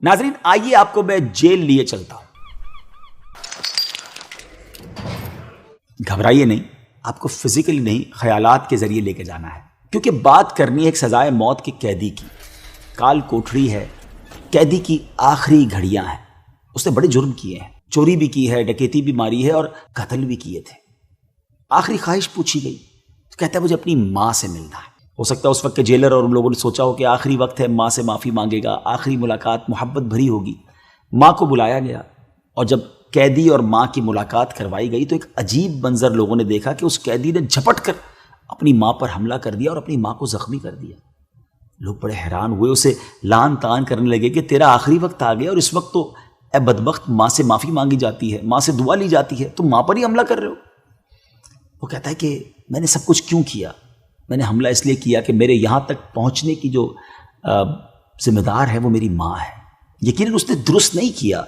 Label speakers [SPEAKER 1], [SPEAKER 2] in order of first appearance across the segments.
[SPEAKER 1] ناظرین آئیے آپ کو میں جیل لیے چلتا ہوں. گھبرائیے نہیں، آپ کو فزیکلی نہیں خیالات کے ذریعے لے کے جانا ہے، کیونکہ بات کرنی ہے ایک سزائے موت کے قیدی کی. کال کوٹھڑی ہے، قیدی کی آخری گھڑیاں ہیں. اس نے بڑے جرم کیے ہیں، چوری بھی کی ہے، ڈکیتی بھی ماری ہے اور قتل بھی کیے تھے. آخری خواہش پوچھی گئی تو کہتا ہے مجھے اپنی ماں سے ملنا ہے. ہو سکتا ہے اس وقت کے جیلر اور ان لوگوں نے سوچا ہو کہ آخری وقت ہے، ماں سے معافی مانگے گا، آخری ملاقات محبت بھری ہوگی. ماں کو بلایا گیا اور جب قیدی اور ماں کی ملاقات کروائی گئی تو ایک عجیب منظر لوگوں نے دیکھا کہ اس قیدی نے جھپٹ کر اپنی ماں پر حملہ کر دیا اور اپنی ماں کو زخمی کر دیا. لوگ بڑے حیران ہوئے، اسے لان تان کرنے لگے کہ تیرا آخری وقت آ گیا اور اس وقت تو اے بدبخت ماں سے معافی مانگی جاتی ہے، ماں سے دعا لی جاتی ہے، تم ماں پر ہی حملہ کر رہے ہو. وہ کہتا ہے کہ میں نے سب کچھ کیوں کیا؟ میں نے حملہ اس لیے کیا کہ میرے یہاں تک پہنچنے کی جو ذمہ دار ہے وہ میری ماں ہے. یقیناً اس نے درست نہیں کیا،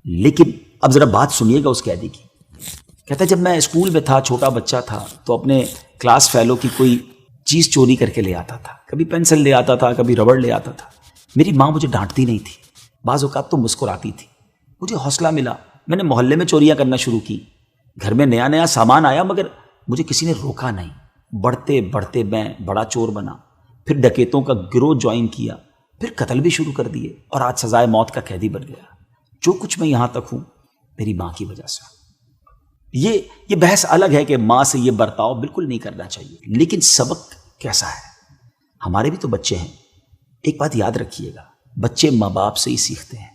[SPEAKER 1] لیکن اب ذرا بات سنیے گا اس قیدی کی. کہتا ہے جب میں اسکول میں تھا، چھوٹا بچہ تھا، تو اپنے کلاس فیلو کی کوئی چیز چوری کر کے لے آتا تھا. کبھی پینسل لے آتا تھا، کبھی ربڑ لے آتا تھا. میری ماں مجھے ڈانٹتی نہیں تھی، بعض اوقات تو مسکراتی تھی. مجھے حوصلہ ملا، میں نے محلے میں چوریاں کرنا شروع کی. گھر میں نیا نیا سامان آیا مگر مجھے کسی نے روکا نہیں. بڑھتے بڑھتے میں بڑا چور بنا، پھر ڈکیتوں کا گروہ جوائن کیا، پھر قتل بھی شروع کر دیے اور آج سزائے موت کا قیدی بن گیا. جو کچھ میں یہاں تک ہوں میری ماں کی وجہ سے. یہ بحث الگ ہے کہ ماں سے یہ برتاؤ بالکل نہیں کرنا چاہیے، لیکن سبق کیسا ہے؟ ہمارے بھی تو بچے ہیں. ایک بات یاد رکھیے گا، بچے ماں باپ سے ہی سیکھتے ہیں.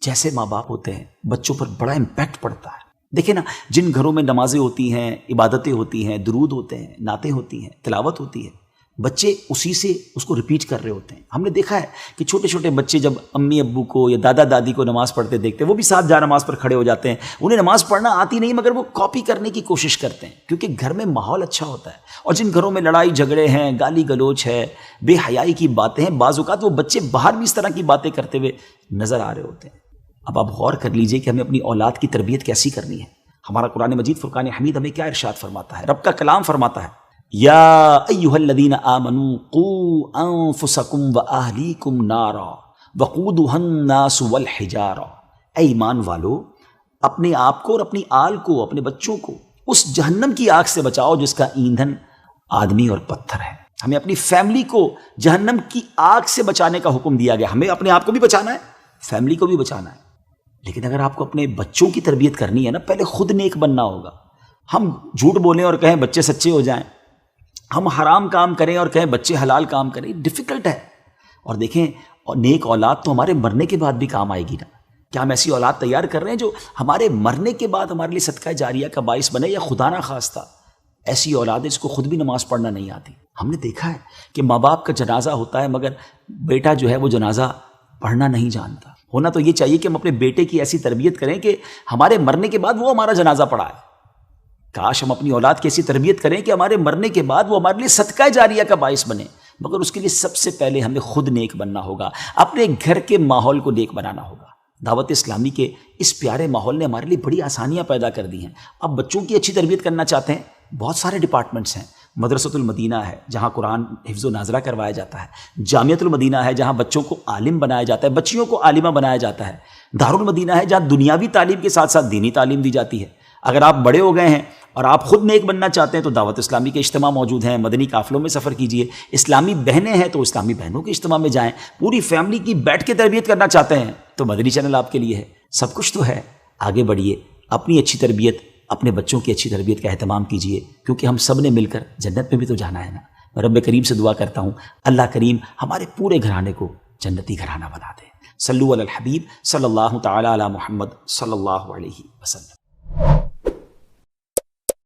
[SPEAKER 1] جیسے ماں باپ ہوتے ہیں بچوں پر بڑا امپیکٹ پڑتا ہے. دیکھیں نا، جن گھروں میں نمازیں ہوتی ہیں، عبادتیں ہوتی ہیں، درود ہوتے ہیں، نعتیں ہوتی ہیں، تلاوت ہوتی ہے، بچے اسی سے اس کو ریپیٹ کر رہے ہوتے ہیں. ہم نے دیکھا ہے کہ چھوٹے چھوٹے بچے جب امی ابو کو یا دادا دادی کو نماز پڑھتے دیکھتے ہیں، وہ بھی ساتھ جا نماز پر کھڑے ہو جاتے ہیں. انہیں نماز پڑھنا آتی نہیں مگر وہ کاپی کرنے کی کوشش کرتے ہیں، کیونکہ گھر میں ماحول اچھا ہوتا ہے. اور جن گھروں میں لڑائی جھگڑے ہیں، گالی گلوچ ہے، بے حیائی کی باتیں ہیں، بعض اوقات وہ بچے باہر بھی اس طرح کی باتیں کرتے ہوئے نظر آ رہے ہوتے ہیں. اب آپ غور کر لیجئے کہ ہمیں اپنی اولاد کی تربیت کیسی کرنی ہے. ہمارا قرآن مجید فرقان حمید ہمیں کیا ارشاد فرماتا ہے؟ رب کا کلام فرماتا ہے، یا ایھا الذین آمنوا قوا انفسکم واہلیکم نارا وقودھا الناس والحجارہ. اے ایمان والو، اپنے آپ کو اور اپنی آل کو، اپنے بچوں کو اس جہنم کی آگ سے بچاؤ جس کا ایندھن آدمی اور پتھر ہے. ہمیں اپنی فیملی کو جہنم کی آگ سے بچانے کا حکم دیا گیا. ہمیں اپنے آپ کو بھی بچانا ہے، فیملی کو بھی بچانا ہے. لیکن اگر آپ کو اپنے بچوں کی تربیت کرنی ہے نا، پہلے خود نیک بننا ہوگا. ہم جھوٹ بولیں اور کہیں بچے سچے ہو جائیں، ہم حرام کام کریں اور کہیں بچے حلال کام کریں، ڈیفیکلٹ ہے. اور دیکھیں، نیک اولاد تو ہمارے مرنے کے بعد بھی کام آئے گی نا. کیا ہم ایسی اولاد تیار کر رہے ہیں جو ہمارے مرنے کے بعد ہمارے لیے صدقہ جاریہ کا باعث بنے، یا خدا نہ خواستہ ایسی اولاد ہے جس کو خود بھی نماز پڑھنا نہیں آتی؟ ہم نے دیکھا ہے کہ ماں باپ کا جنازہ ہوتا ہے مگر بیٹا جو ہے وہ جنازہ پڑھنا نہیں جانتا. ہونا تو یہ چاہیے کہ ہم اپنے بیٹے کی ایسی تربیت کریں کہ ہمارے مرنے کے بعد وہ ہمارا جنازہ پڑھائے. کاش ہم اپنی اولاد کی ایسی تربیت کریں کہ ہمارے مرنے کے بعد وہ ہمارے لیے صدقہ جاریہ کا باعث بنے. مگر اس کے لیے سب سے پہلے ہمیں خود نیک بننا ہوگا، اپنے گھر کے ماحول کو نیک بنانا ہوگا. دعوت اسلامی کے اس پیارے ماحول نے ہمارے لیے بڑی آسانیاں پیدا کر دی ہیں. اب بچوں کی اچھی تربیت کرنا چاہتے ہیں، بہت سارے ڈپارٹمنٹس ہیں. مدرسۃ المدینہ ہے جہاں قرآن حفظ و ناظرہ کروایا جاتا ہے. جامعۃ المدینہ ہے جہاں بچوں کو عالم بنایا جاتا ہے، بچیوں کو عالمہ بنایا جاتا ہے. دارالمدینہ ہے جہاں دنیاوی تعلیم کے ساتھ ساتھ دینی تعلیم دی جاتی ہے. اگر آپ بڑے ہو گئے ہیں اور آپ خود نیک بننا چاہتے ہیں تو دعوت اسلامی کے اجتماع موجود ہیں. مدنی قافلوں میں سفر کیجئے. اسلامی بہنیں ہیں تو اسلامی بہنوں کے اجتماع میں جائیں. پوری فیملی کی بیٹھ کے تربیت کرنا چاہتے ہیں تو مدنی چینل آپ کے لیے ہے. سب کچھ تو ہے. آگے بڑھیے، اپنی اچھی تربیت، اپنے بچوں کی اچھی تربیت کا اہتمام کیجئے، کیونکہ ہم سب نے مل کر جنت میں بھی تو جانا ہے نا. میں رب کریم سے دعا کرتا ہوں اللہ کریم ہمارے پورے گھرانے کو جنتی گھرانہ بنا دے. صلو علی الحبیب صلی اللہ تعالی علی محمد صلی اللہ علیہ وسلم.